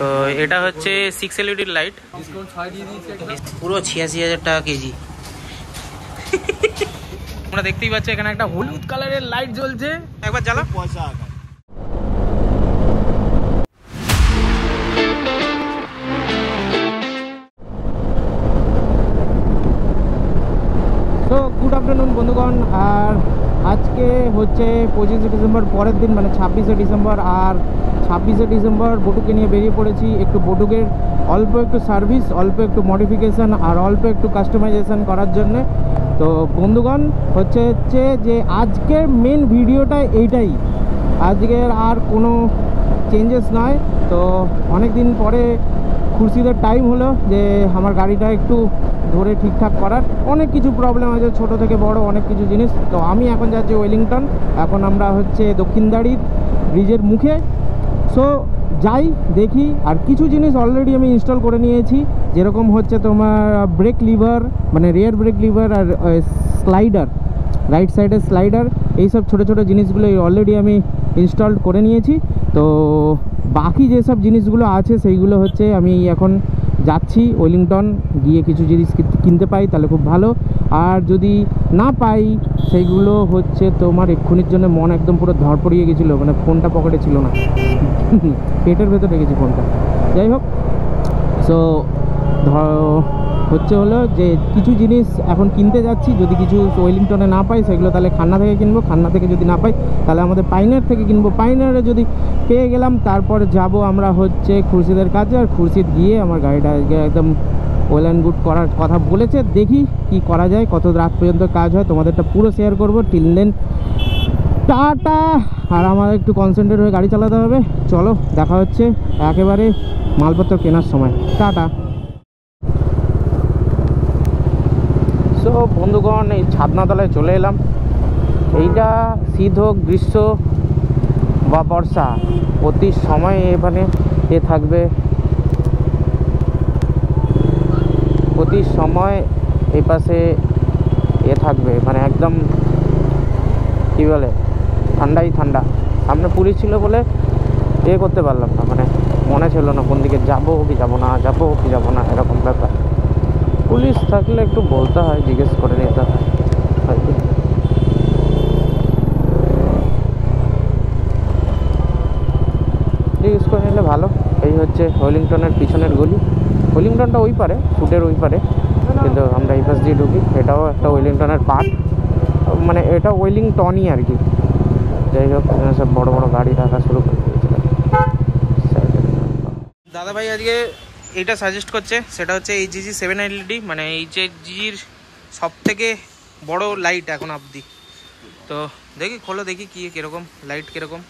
তো এটা হচ্ছে 6 LED লাইট, পুরো 86,000 টাকা কেজি। তোমরা দেখতেই পাচ্ছ এখানে একটা হলুদ কালারের লাইট জ্বলছে, একবার জ্বালা। তো গুড আফটারনুন বন্ধুগণ, আর আজকে হচ্ছে 25শে ডিসেম্বর, পরের দিন মানে 26শে ডিসেম্বর। আর 26শে ডিসেম্বর বটুকে নিয়ে বেরিয়ে পড়েছি একটু বটুকের অল্প একটু সার্ভিস, অল্প একটু মডিফিকেশান আর অল্প একটু কাস্টমাইজেশন করার জন্যে। তো বন্ধুগণ হচ্ছে যে আজকের মেন ভিডিওটা এইটাই, আজকের আর কোনো চেঞ্জেস নয়। তো অনেক দিন পরে খুরশিদের টাইম হলো যে আমার গাড়িটা একটু ধরে ঠিকঠাক করার। অনেক কিছু প্রবলেম আছে, ছোট থেকে বড় অনেক কিছু জিনিস। তো আমি এখন যাচ্ছি ওয়েলিংটন, এখন আমরা হচ্ছে দক্ষিণদাড়ির ব্রিজের মুখে। সো যাই দেখি, আর কিছু জিনিস অলরেডি আমি ইনস্টল করে নিয়েছি, যেরকম হচ্ছে তোমার ব্রেক লিভার মানে রিয়ার ব্রেক লিভার আর স্লাইডার, রাইট সাইডের স্লাইডার, এইসব ছোটো ছোটো জিনিসগুলো অলরেডি আমি ইনস্টল করে নিয়েছি। তো বাকি যেসব জিনিসগুলো আছে সেইগুলো হচ্ছে আমি এখন যাচ্ছি ওয়েলিংটন, গিয়ে কিছু জিনিস কিনতে পাই তাহলে খুব ভালো। আর যদি না পাই সেইগুলো হচ্ছে তোমার এক্ষুনির জন্য মন একদম পুরো ধরপড়িয়ে গেছিলো, মানে ফোনটা পকেটে ছিল না, পেটের ভেতর রেখেছি ফোনটা। যাই হোক, সো হলো যে কিছু জিনিস এখন কিনতে যাচ্ছি, যদি কিছু ওয়েলিংটনে না পাই সেগুলো তাহলে খান্না থেকে কিনবো, খান্না থেকে যদি না পাই তাহলে আমাদের পাইনার থেকে কিনবো, পাইনারে যদি পেয়ে গেলাম তারপরে যাব আমরা হচ্ছে খুরশিদের কাছে। আর খুরশিদ গিয়ে আমার গাড়িটা একদম ওয়েল অ্যান্ড গুড করার কথা বলেছে, দেখি কি করা যায়, কত রাত পর্যন্ত কাজ হয় তোমাদেরটা পুরো শেয়ার করবো। Till then tata. আর আমাদের একটু কনসেন্ট্রেট হয়ে গাড়ি চালাতে হবে। চলো দেখা হচ্ছে একেবারে মালপত্র কেনার সময়। টাটা। সো বন্ধুগণ, এই ছাদনাতলায় চলে এলাম। এইটা শীত হোক, গ্রীষ্ম বা বর্ষা, প্রতি সময় এখানে থাকবে, প্রতি সময় এই পাশে থাকবে, মানে একদম কী বলে ঠান্ডাই ঠান্ডা। সামনে পুলিশ ছিল বলে করতে পারলাম না, মানে মনে ছিল না কোন দিকে যাবো কি যাবো না, যাবো কি যাবো না, এরকম ব্যাপার। পুলিশ থাকলে একটু বলতে হয়, জিজ্ঞেস করে নিতে হয়, জিজ্ঞেস করে নিলে ভালো। এই হচ্ছে ওয়েলিংটনের পিছনের গলি, ওয়েলিংটনটা ওই পারে, ফুটের ওই পারে, কিন্তু আমরা এই পাশ দিয়ে ঢুকি। এটাও একটা ওয়েলিংটনের পার্ট, মানে এটা ওয়েলিংটনই আর কি। যাই হোক, সব বড় বড় গাড়ি রাখা শুরু করে দিয়েছিল। দাদাভাই আজকে এইটা সাজেস্ট করছে, সেটা হচ্ছে HG 7 LED, মানে HGর সব থেকে বড় লাইট এখন অবধি। তো দেখি, খোলো দেখি কি কিরকম লাইট, কিরকম।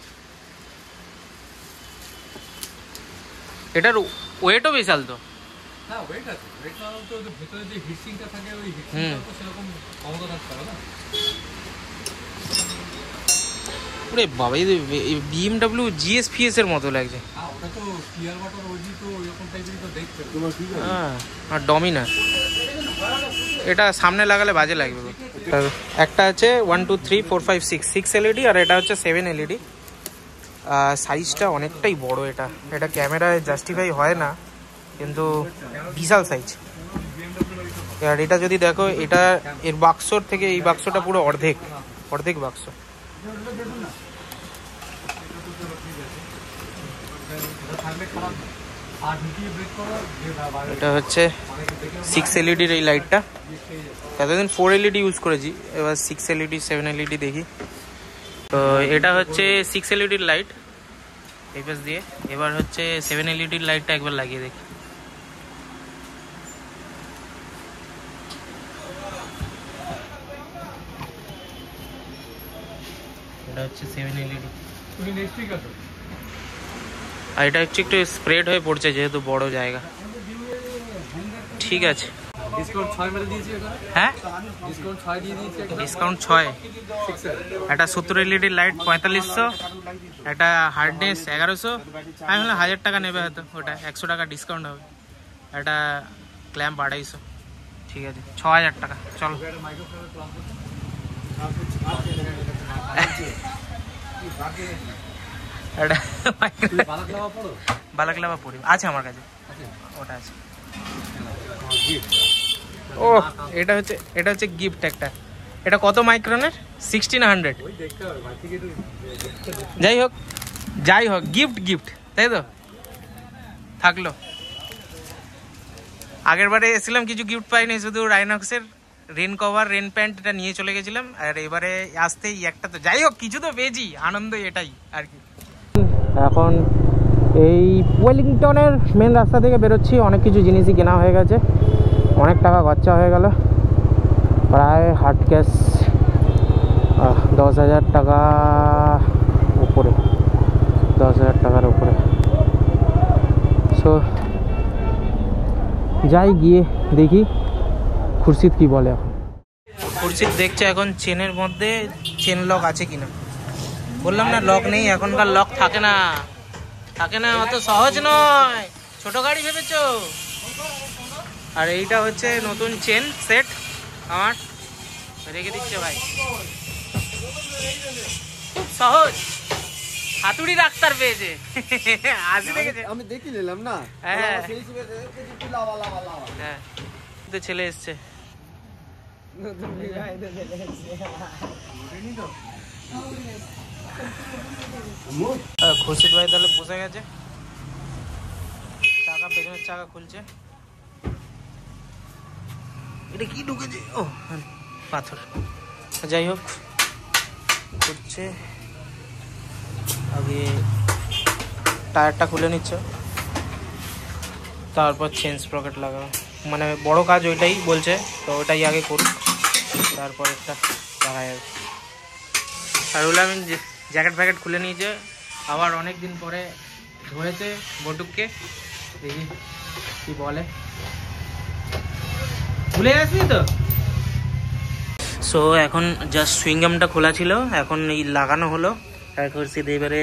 এটার ওয়েটও বিশাল তো। ওরে বাবা, BMW GS এর মতো লাগছে। হ্যাঁ, আর ডমিনার এটা সামনে লাগালে বাজে লাগবে। একটা আছে 1 2 3 4 5 6 LED, আর এটা হচ্ছে 7 LED। সাইজটা অনেকটাই বড়, এটা ক্যামেরায় জাস্টিফাই হয় না, কিন্তু বিশাল সাইজ। আর এটা যদি দেখো, এটা এর বাক্সর থেকে এই বাক্সটা পুরো অর্ধেক বাক্স। এটা হচ্ছে 6 LED এই লাইটটা। এতদিন 4 LED ইউজ করেছি, এবার 6 LED 7 LED দেখি। তো এটা হচ্ছে 6 LED লাইট এই পাশ দিয়ে, এবার হচ্ছে 7 LED লাইটটা একবার লাগিয়ে দেখি। এটা হচ্ছে 7 LED, আর এটা হচ্ছে একটু স্প্রেড হয়ে পড়ছে যেহেতু বড় জায়গা। ঠিক আছে, হ্যাঁ ডিসকাউন্ট 6। একটা 70 LED লাইট 4500, একটা হার্ডনেস 1100, আমি হলে 1000 টাকা নেবে হয়তো, ওটা 100 টাকা ডিসকাউন্ট হবে। একটা ক্ল্যাম্প 250। ঠিক আছে, 6000 টাকা। চলো। একটা বালাক্লাভা পরি আছে আমার কাছে, ওটা আছে। ও এটা হচ্ছে গিফট একটা। এটা কত মাইক্রনের? 1600। যাই হোক গিফট তাই তো, থাকলো। আগের বারে এসেছিলাম কিছু গিফট পাইনি, শুধু রাইনক্সের রেন কভার রেন প্যান্ট এটা নিয়ে চলে গেছিলাম, আর এবারে আসতেই একটা তো যাই হোক কিছু তো পেয়েছি, আনন্দ এটাই আর কি। এখন এই ওয়েলিংটনের মেন রাস্তা থেকে বেরোচ্ছি, অনেক কিছু জিনিসই কেনা হয়ে গেছে, অনেক টাকা খরচা হয়ে গেল, প্রায় হার্ড ক্যাশ 10,000 টাকা উপরে, 10,000 টাকার উপরে। সো যাই গিয়ে দেখি খুরশিদ কি বলে। এখন খুরশিদ দেখছে এখন চেনের মধ্যে চেন লক আছে কিনা। বললাম না লক নেই, এখনকার লক থাকে না, অত সহজ নয়, ছোট গাড়ি ভেবেছো। আর এইটা হচ্ছে নতুন চেন সেট আমার, রেখে দিচ্ছে ভাই, খুব সহজ, হাতুড়ি ডাক্তার পেয়েছে। আসি দেখেছে, আমি দেখি নিলাম না। হ্যাঁ তো ছেলে এসছে। খুরশিদ ভাই তাহলে বসে গেছে, চাকা পেছনের চাকা খুলছে। এটা কি ঢুকেছে? ও পাথর, যাই হোক করছে। আগে টায়ারটা খুলে নিচ্ছে, তারপর চেন স্প্রকেট লাগাবে, মানে বড় কাজ ওইটাই বলছে, তো ওটাই আগে করুক, তারপর একটা দেখা যাবে। আর বললাম জ্যাকেট ফ্যাকেট খুলে নিয়েছে, আবার অনেক দিন পরে ধরেছে বটুককে, দেখি কি বলে। ভুলে গেছিস তো। সো এখন জাস্ট সুইংগামটা খোলা ছিল, এখন এই লাগানো হলো। খুরশিদ এবারে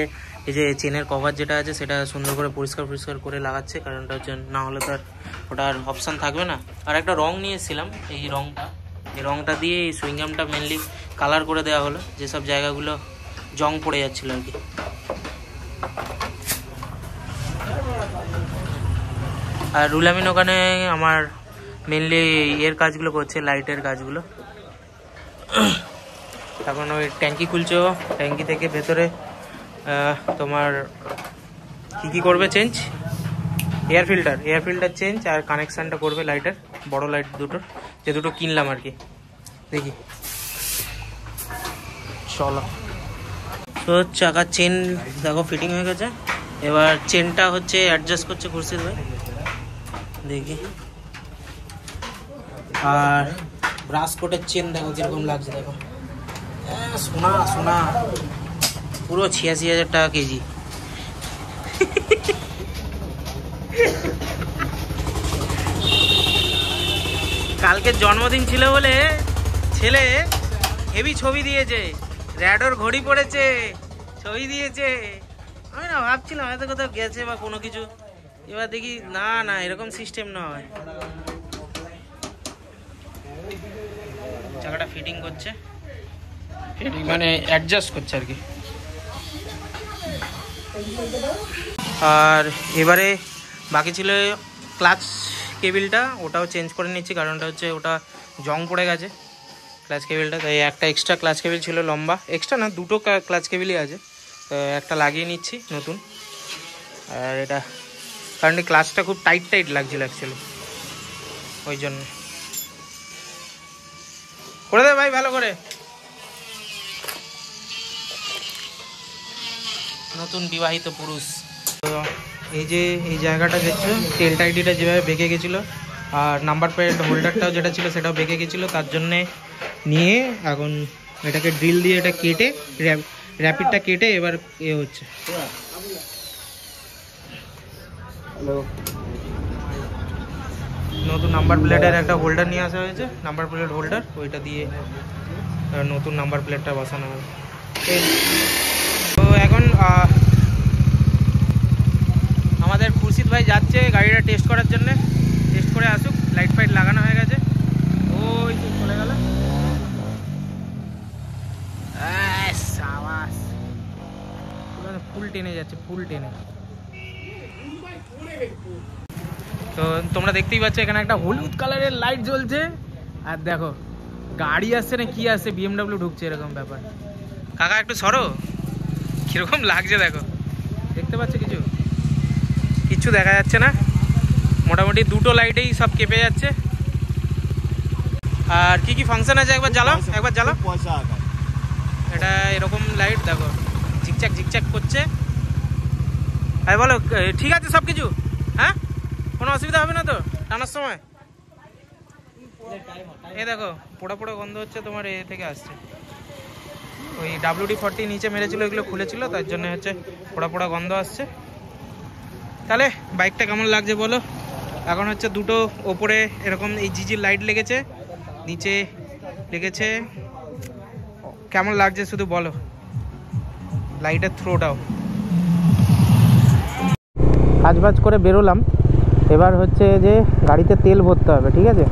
এই যে চেনের কভার যেটা আছে সেটা সুন্দর করে পরিষ্কার করে লাগাচ্ছে, কারণটা হচ্ছে না হলে তো আর ওটার অপশান থাকবে না। আর একটা রং নিয়ে এসেছিলাম, এই রংটা দিয়ে এই সুইংগামটা মেনলি কালার করে দেওয়া হলো, যেসব জায়গাগুলো জং পড়ে যাচ্ছিল আর কি। আর রুলামিন ওখানে আমার মেনলি এর কাজগুলো করছে, লাইটের কাজগুলো। এখন ওই ট্যাঙ্কি খুলছে, ট্যাঙ্কি থেকে ভেতরে তোমার কি করবে চেঞ্জ, এয়ার ফিল্টার চেঞ্জ, আর কানেকশানটা করবে লাইটের, বড় লাইট দুটোর, যে দুটো কিনলাম আর কি। দেখি চলো। তো চাকার চেন দেখো ফিটিং হয়ে গেছে, এবার চেনটা হচ্ছে অ্যাডজাস্ট করছে খুরশিদ ভাই, দেখি। আর ব্রাশ কোটের চেন দেখো কিরকম লাগছে, দেখো সোনা পুরো 86,000 টাকা কেজি। কালকে জন্মদিন ছিল বলে ছেলে হেভি ছবি দিয়েছে, র্যাডোর ঘড়ি পড়েছে, ছবি দিয়েছে। আমি না ভাবছিলাম হয়তো কোথাও গেছে বা কোনো কিছু, এবার দেখি না এরকম সিস্টেম নয়। চাকাটা ফিটিং করছে, মানে অ্যাডজাস্ট করছে আর কি। আর এবারে বাকি ছিল ক্লাচ কেবিলটা, ওটাও চেঞ্জ করে নিচ্ছি, কারণটা হচ্ছে ওটা জং পড়ে গেছে ক্লাচ কেবিলটা, তাই একটা এক্সট্রা ক্লাচ কেবিল ছিল লম্বা, এক্সট্রা না দুটো ক্লাচ কেবিলই আছে, তো একটা লাগিয়ে নিচ্ছি নতুন। আর এটা কারণ ক্লাচটা খুব টাইট লাগছিল অ্যাকচুয়ালি, ওই জন্য। করে দে ভাই ভালো করে। নতুন বিবাহিত পুরুষ। তো এই যে এই জায়গাটা দেখছো, তেল টাইটিটা যেভাবে বেঁকে গেছিলো, আর নাম্বার প্লেট হোল্ডারটাও যেটা ছিল সেটাও বেঁকে গেছিলো, তার জন্যে নিয়ে এখন এটাকে ড্রিল দিয়ে এটা কেটে র্যাপিডটা কেটে এবার এ হচ্ছে। নতুন নাম্বার প্লেটের একটা হোল্ডার নিয়ে আসা হয়েছে, নাম্বার প্লেট হোল্ডার, ওইটা দিয়ে নতুন নাম্বার প্লেটটা বসানো হবে। তো এখন আমাদের খুরশিদ ভাই যাচ্ছে গাড়িটা টেস্ট করার জন্য, টেস্ট করে আসুক। লাইট ফাইট লাগানো হয়ে গেছে, ওই তো চলে গেল। ফুল টেনে যাচ্ছে, ফুল টেনে। তো তোমরা দেখতেই পাচ্ছ এখানে একটা হলুদ কালারের লাইট জ্বলছে, আর দেখো গাড়ি আসছে না কি আসছে, BMW ঢুকছে, এরকম ব্যাপার। কাকা একটু সরো, কিরকম লাগছে দেখো, দেখতে পাচ্ছ কিছু? কিচ্ছু দেখা যাচ্ছে না, মোটামুটি দুটো লাইটেই সব কেঁপে যাচ্ছে। আর কি কি ফাংশন আছে একবার জ্বালাও, একবার জ্বালাও। এটা এরকম লাইট দেখো, ঝিকচাক ঝিকচাক করছে। আর বলো ঠিক আছে সব কিছু? হ্যাঁ, কোনো অসুবিধা হবে না তো টানার সময়? এ দেখো পোড়া পোড়া গন্ধ হচ্ছে, তোমার এ থেকে আসছে, ওই WD-40 নিচে মেরেছিল, এগুলো খুলেছিল, তার জন্য হচ্ছে পোড়া পোড়া গন্ধ আসছে। তাহলে বাইকটা কেমন লাগছে বলো? এখন হচ্ছে দুটো ওপরে এরকম এই জিজির লাইট লেগেছে, নিচে লেগেছে, কেমন লাগছে শুধু বলো, লাইটের থ্রোটাও। কাজবাজ করে বেরোলাম, এবার হচ্ছে যে গাড়িতে তেল ভরতে হবে, ঠিক আছে?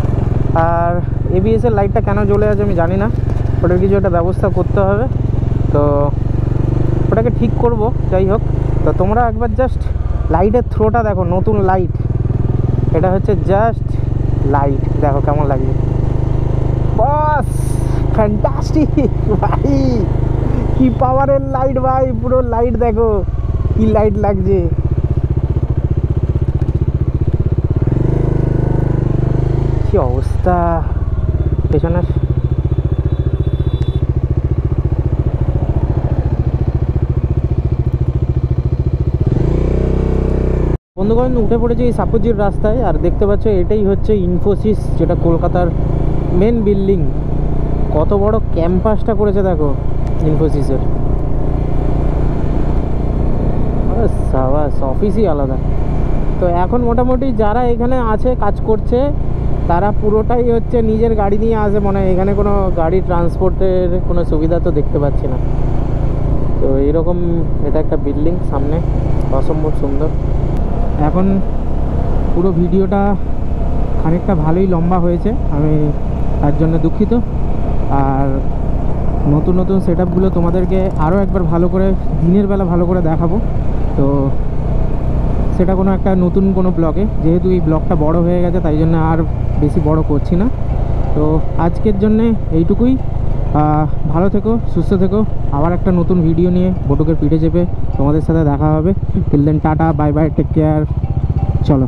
আর ABS এর লাইটটা কেন জ্বলে আছে আমি জানি না, ওটার কিছু একটা ব্যবস্থা করতে হবে, তো ওটাকে ঠিক করব। যাই হোক, তো তোমরা একবার জাস্ট লাইটের থ্রোটা দেখো, নতুন লাইট, এটা হচ্ছে জাস্ট লাইট, দেখো কেমন লাগছে। বস ফ্যান্টাস্টিক ভাই, কি পাওয়ারের লাইট ভাই, পুরো লাইট দেখো কি লাইট লাগছে। কি অবস্থা পেছনের। বন্ধুগণ উঠে পড়েছে এই সাপুজির রাস্তায়, আর দেখতে পাচ্ছ এটাই হচ্ছে ইনফোসিস, যেটা কলকাতার মেন বিল্ডিং। কত বড় ক্যাম্পাসটা করেছে দেখো ইনফোসিসের, সাবাস, অফিসই আলাদা। তো এখন মোটামুটি যারা এখানে আছে কাজ করছে তারা পুরোটাই হচ্ছে নিজের গাড়ি নিয়ে আসে, মনে হয় এখানে কোনো গাড়ি ট্রান্সপোর্টের কোনো সুবিধা তো দেখতে পাচ্ছি না। তো এইরকম এটা একটা বিল্ডিং, সামনে অসম্ভব সুন্দর। এখন পুরো ভিডিওটা খানিকটা ভালোই লম্বা হয়েছে, আমি তার জন্য দুঃখিত। আর নতুন নতুন সেট আপগুলো তোমাদেরকে আরও একবার ভালো করে দিনের বেলা ভালো করে দেখাবো, তো সেটা কোনো একটা নতুন কোনো ব্লগে, যেহেতু এই ব্লগটা বড় হয়ে গেছে তাই জন্য আর বেশি বড় করছি না। তো আজকের জন্যে এইটুকুই, ভালো থেকো, সুস্থ থেকো, আবার একটা নতুন ভিডিও নিয়ে বটুকের পিঠে চেপে তোমাদের সাথে দেখা হবে। Till then tata, bye bye, take care, চলো।